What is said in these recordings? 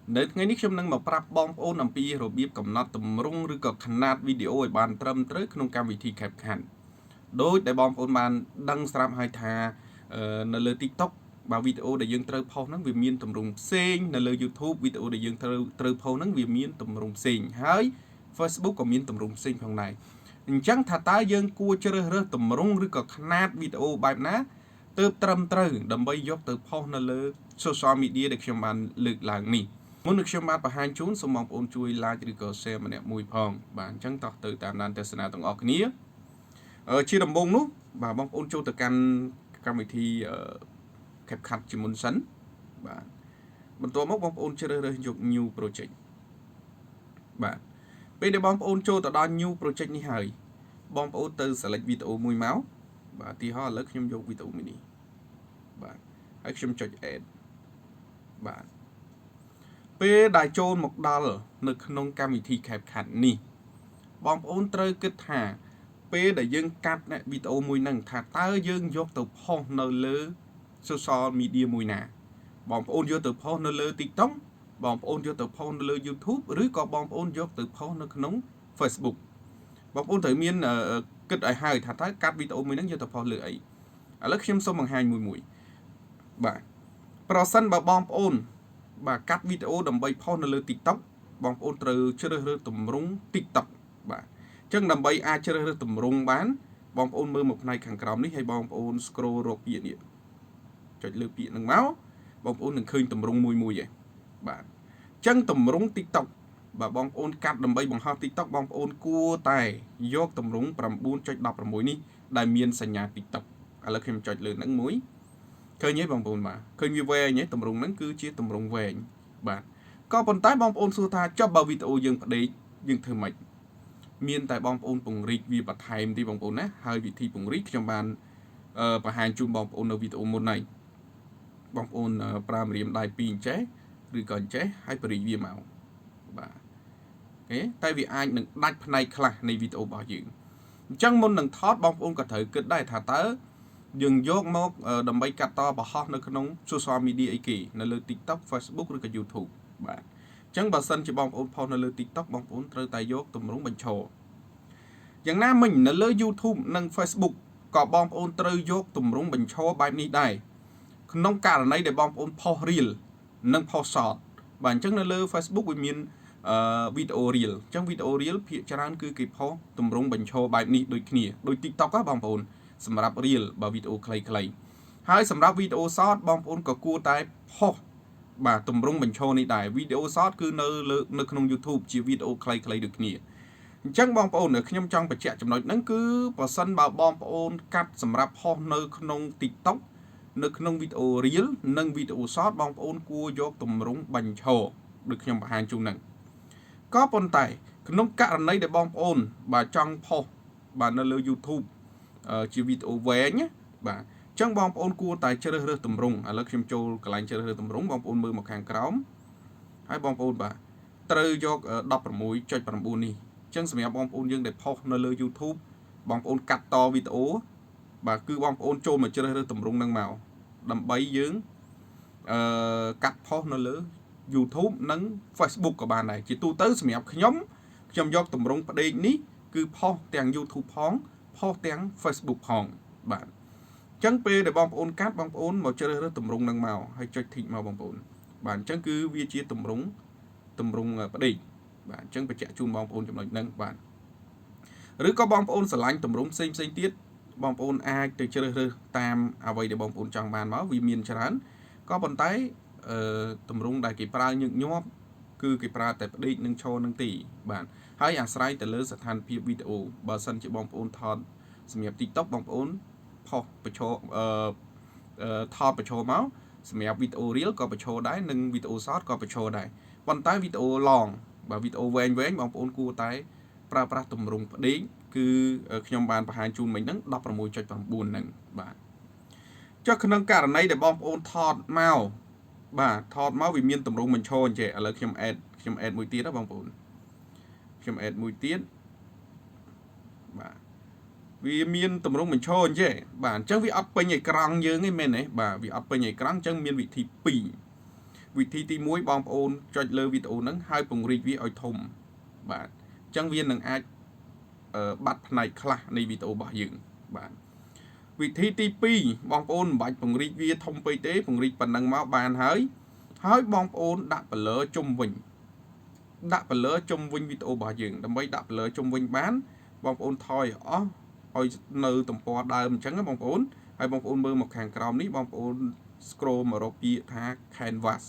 Nếu ngay nick trong năng mà prap bom ôn làm pi rồi biết cầm nát tầm rung rồi có khăn nát video ở bàn trâm tới không cam vị thi kẹp hẳn đối để bom ôn bàn đăng sram hai thà nơi lời tiktok và video để dương trâu phô nắng vì miên tầm rung xinh nơi lời youtube video để dương trâu phô nắng vì miên tầm rung xinh hỡi facebook có miên tầm rung xinh phòng này chẳng thà ta dương cua chơi rơ tầm rung rồi có khăn nát video bài ná từ trâm trâu đầm bay dốc từ phô nơi lời social media để xem bàn lực làng nì muốn được xem bạn và hai chúng số mong ôn chui like thì có xem mà nè mùi phong bạn chẳng tỏ từ tạm đàn test nào tổng ọc nia chia đầm bông nút và mong ôn chui từ căn cam thì kẹp khát chỉ muốn sắn bạn mình tôi mong ôn chơi đây dùng new project bạn bây giờ bom ôn chui từ đó new project như hơi bom ôn từ select video mùi máu và thì họ lấyខ្ញុំយក video mini បាទហើយខ្ញុំចុច add បាទពេលដែលចូលមកដល់នៅក្នុងកម្មវិធី CapCut នេះបងប្អូនត្រូវគិតថាពេលដែលយើងកាត់វីដេអូមួយហ្នឹងថាតើយើងយកទៅផុសនៅលើ social media មួយណាបងប្អូនយកទៅផុសនៅលើ TikTok បងប្អូនយកទៅផុសនៅលើ YouTube ឬក៏បងប្អូនយកទៅផុសនៅក្នុង Facebook បងប្អូនត្រូវមានគិតឲ្យហើយថាតើកាត់វីដេអូមួយហ្នឹងយកទៅផុសលើអីឥឡូវខ្ញុំសូមបង្ហាញមួយបាទប្រសិនបើបងប្អូនបាទកាត់វីដេអូដើម្បីផុសនៅលើ TikTok បងប្អូនត្រូវជ្រើសរើសទម្រង់ TikTok បាទអញ្ចឹងដើម្បីអាចជ្រើសរើសទម្រង់បានបងប្អូនមើលមកផ្នែកខាងក្រោមនេះហើយបងប្អូន scroll រកពាក្យនេះចុចលើពាក្យហ្នឹងមកបងប្អូននឹងឃើញទម្រង់មួយឯងបាទអញ្ចឹងទម្រង់ TikTok បាទបងប្អូនកាត់ដើម្បីបង្ហោះ TikTok បងប្អូនគួរតែយកទម្រង់ 9.16 នេះដែលមានសញ្ញា TikTok ឥឡូវខ្ញុំចុចលើហ្នឹងមួយឃើញទេបងប្អូនបាទឃើញវាវែងទេទម្រង់ហ្នឹងគឺជាទម្រង់វែងបាទក៏ប៉ុន្តែបងប្អូនសួរថាចុះបើវីដេអូយើងផ្ដេកយើងធ្វើម៉េចមានតែបងប្អូនពង្រីកវាបន្ថែមទេបងប្អូនណាហើយវិធីពង្រីកខ្ញុំបានបង្ហាញជូនបងប្អូននៅវីដេអូមុននេះបងប្អូនប្រើម្រាមដៃ2អញ្ចេះឬក៏អញ្ចេះហើយបរិយវាមកបាទអូខេតែវាអាចនឹងដាច់ផ្នែកខ្លះនៃវីដេអូរបស់យើងអញ្ចឹងមុននឹងថតបងប្អូនក៏ត្រូវគិតដែរថាតើយើងយកមកដើម្បីកាត់តបង្ហោះនៅក្នុង social media អីគេនៅលើ TikTok Facebook ឬក៏ YouTube បាទអញ្ចឹងបើសិនជាបងប្អូនផុសនៅលើ TikTok បងប្អូនត្រូវតែយកទម្រង់បញ្ឈរយ៉ាងណាមិញនៅលើ YouTube និង Facebook ក៏បងប្អូនត្រូវយកទម្រង់បញ្ឈរបែបនេះដែរក្នុងករណីដែលបងប្អូនផុស Reel និងផុស Short បាទអញ្ចឹងនៅលើ Facebook វាមានវីដេអូ Reel អញ្ចឹងវីដេអូ Reel ភាគច្រើនគឺគេផុសទម្រង់បញ្ឈរបែបនេះដូចគ្នាដូច TikTok ហ៎បងប្អូនសម្រាប់ Reel បើវីដេអូខ្លីៗហើយសម្រាប់វីដេអូ Short បងប្អូនក៏គួរតែផុសបាទទម្រង់បញ្ឈរនេះដែរវីដេអូ Short គឺនៅក្នុង YouTube ជាវីដេអូខ្លីៗដូចគ្នាអញ្ចឹងបងប្អូនខ្ញុំចង់បញ្ជាក់ចំណុចហ្នឹងគឺបើសិនបើបងប្អូនកាត់សម្រាប់ផុសនៅក្នុង TikTok នៅក្នុងវីដេអូ Reel និងវីដេអូ Short បងប្អូនគួរយកទម្រង់បញ្ឈរដូចខ្ញុំបង្ហាញជូនហ្នឹងក៏ប៉ុន្តែក្នុងករណីដែលបងប្អូនបាទចង់ផុសបាទនៅលើ YouTube ជាវីដេអូវែងបាទអញ្ចឹងបងប្អូនគួរតែជ្រើសរើសទម្រង់ឥឡូវខ្ញុំចូលកន្លែងជ្រើសរើសទម្រង់បងប្អូនមើលមកខាងក្រោមហើយបងប្អូនបាទត្រូវយក 16.9 នេះអញ្ចឹងសម្រាប់បងប្អូនយើងដែលផុសនៅលើ YouTube បងប្អូនកាត់តវីដេអូបាទគឺបងប្អូនចូលមកជ្រើសរើសទម្រង់ហ្នឹងមកដើម្បីយើងកាត់ផុសនៅលើ YouTube និង Facebook ក៏បានដែរជាទូទៅសម្រាប់ខ្ញុំយកទម្រង់ផ្ដេកនេះគឺផុសទាំង YouTube ផងផុសទាំង Facebook ផងបាទអញ្ចឹងពេលដែលបងប្អូនកាត់បងប្អូនមកជ្រើសរើសទម្រង់ហ្នឹងមកហើយចុច tick មកបងប្អូនបាទអញ្ចឹងគឺវាជាទម្រង់ផ្ដេកបាទអញ្ចឹងបញ្ជាក់ជូនបងប្អូនចំណុចហ្នឹងបាទឬក៏បងប្អូនស្រឡាញ់ទម្រង់ផ្សេងទៀតបងប្អូនអាចទៅជ្រើសរើសតាមអ្វីដែលបងប្អូនចង់បានមកវាមានច្រើនក៏ប៉ុន្តែទម្រង់ដែលគេប្រើញឹកញាប់គឺគេប្រើតែផ្ដេកនិងឈរនឹងទីបាទហើយអាស្រ័យទៅលើស្ថានភាពវីដេអូបើសិនជាបងប្អូនថតសម្រាប់ TikTok បងប្អូនផុសបញ្ឈរថតបញ្ឈរមកសម្រាប់វីដេអូ Reel ក៏បញ្ឈរដែរនិងវីដេអូ Short ក៏បញ្ឈរដែរប៉ុន្តែវីដេអូ Long បាទវីដេអូវែងបងប្អូនគួរតែប្រើប្រាស់ទម្រង់ផ្ដេកគឺខ្ញុំបានបង្ហាញជូនមិញហ្នឹង 16.9 ហ្នឹងបាទចុះក្នុងករណីដែលបងប្អូនថតមកបាទថតមកវាមានទម្រង់បញ្ឈរអញ្ចឹងឥឡូវខ្ញុំ add មួយទៀតណាបងប្អូនខ្ញុំ add មួយទៀតបាទវាមានទម្រង់បញ្ឈរអញ្ចឹងបាទអញ្ចឹងវាអត់ពេញអេក្រង់យើងទេមែនទេបាទវាអត់ពេញអេក្រង់អញ្ចឹងមានវិធី2 วิธีที่មួយបងប្អូនចុចលើវីដេអូហ្នឹងហើយពង្រីកវាឲ្យធំបាទអញ្ចឹងវានឹងអាចបាត់ផ្នែកខ្លះនៃវីដេអូរបស់យើងបាទវិធីទី2បងប្អូនមិនបាច់ពង្រីកវាធំពេកទេពង្រីកប៉ុណ្ណឹងមកបានហើយបងប្អូនដាក់ blur ជុំវិញដាក់ blur ជុំវិញវីដេអូរបស់យើងដើម្បីដាក់ blur ជុំវិញបានបងប្អូនថយអស់ឲ្យនៅទំព័រដើមអញ្ចឹងបងប្អូនហើយបងប្អូនមើលមកខាងក្រោមនេះបងប្អូន scroll មករកពាក្យថា canvas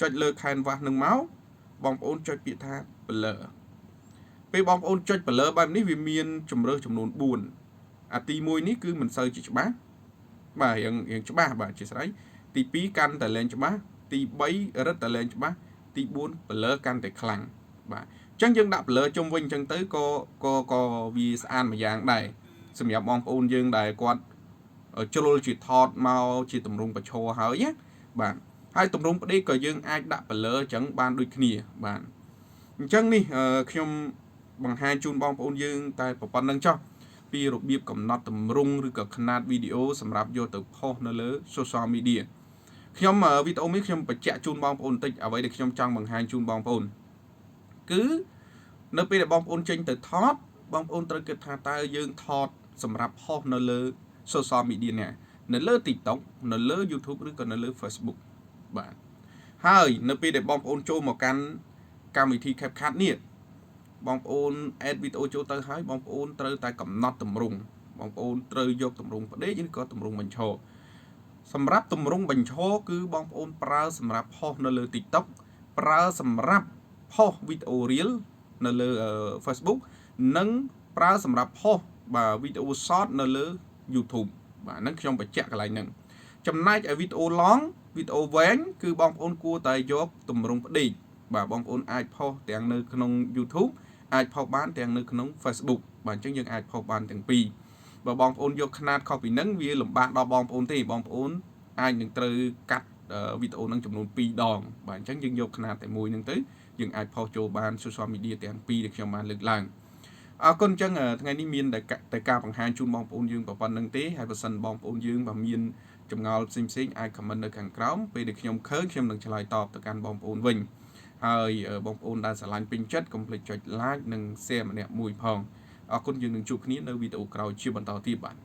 ចុចលើ canvas នឹងមកបងប្អូនចុចពាក្យថា blur ពេលបងប្អូនចុច blur បែបនេះវាមានជំរើសចំនួន4អាទី1នេះគឺមិនសូវជាច្បាស់បាទរៀងច្បាស់បាទអធិស្ឋានទី2កាន់តែលែងច្បាស់ទី3រឹតតែលែងច្បាស់ទី4 blur កាន់តែខ្លាំងបាទអញ្ចឹងយើងដាក់ blur ជុំវិញអញ្ចឹងទៅក៏វាស្អាតម្យ៉ាងដែរសម្រាប់បងប្អូនយើងដែលគាត់ជ្រុលជាថតមកជាទម្រង់បញ្ឈរហើយណាបាទហើយទម្រង់ផ្ដេកក៏យើងអាចដាក់ blur អញ្ចឹងបានដូចគ្នាបាទអញ្ចឹងនេះខ្ញុំបង្ហាញជូនបងប្អូនយើងតែប៉ុណ្្នឹងចុះពីរបៀបកំណត់ទម្រង់ឬក៏ຂະຫນាតវីដេអូសម្រាប់យកទៅផុសនៅលើ social media ខ្ញុំវីដេអូនេះខ្ញុំបញ្ជាក់ជូនបងប្អូនបន្តិចអ្វីដែលខ្ញុំចង់បង្ហាញជូនបងប្អូនគឺនៅពេលដែលបងប្អូនចេញទៅថតបងប្អូនត្រូវគិតថាតើយើងថតសម្រាប់ផុសនៅលើ social media ណានៅលើ TikTok នៅលើ YouTube ឬក៏នៅលើ Facebook បាទហើយនៅពេលដែលបងប្អូនចូលមកកាន់កម្មវិធី CapCut នេះបងប្អូន add វីដេអូចូលទៅហើយបងប្អូនត្រូវតែកំណត់ទម្រង់បងប្អូនត្រូវយកទម្រង់ផ្ដេកឬក៏ទម្រង់បញ្ឈរសម្រាប់ទម្រង់បញ្ឈរគឺបងប្អូនប្រើសម្រាប់ផុសនៅលើ TikTok ប្រើសម្រាប់ផុសវីដេអូ Reel នៅលើ Facebook និងប្រើសម្រាប់ផុសបាទវីដេអូ Short នៅលើ YouTube បាទហ្នឹងខ្ញុំបញ្ជាក់កន្លែងហ្នឹងចំណែកឯវីដេអូ Long វីដេអូវែងគឺបងប្អូនគួរតែយកទម្រង់ផ្ដេកបាទបងប្អូនអាចផុសទាំងនៅក្នុង YouTube អាចផុសបានទាំងនៅក្នុង Facebook បាទអញ្ចឹងយើងអាចផុសបានទាំងពីរបើបងប្អូនយកຂະຫນាតខុសពីហ្នឹងវាលំបាកដល់បងប្អូនទេបងប្អូនអាចនឹងត្រូវកាត់វីដេអូហ្នឹងចំនួន2ដងបាទអញ្ចឹងយើងយកຂະຫນាតតែមួយហ្នឹងទៅយើងអាចផុសចូលបាន social media ទាំងពីរដែលខ្ញុំបានលើកឡើងអរគុណអញ្ចឹងថ្ងៃនេះមានតែការបង្ហាញជូនបងប្អូនយើងប៉ុណ្្នឹងទេហើយបើសិនបងប្អូនយើងបើមានចម្ងល់ផ្សេងអាច comment នៅខាងក្រោមពេលដែលខ្ញុំឃើញខ្ញុំនឹងឆ្លើយតបទៅកាន់បងប្អូនវិញហើយបងប្អូនដែលស្រឡាញ់ពេញចិត្តកុំភ្លេចចុច like និង share ម្នាក់មួយផងអរគុណយើងនឹងជួបគ្នានៅវីដេអូក្រោយជាបន្តទៀតបាទ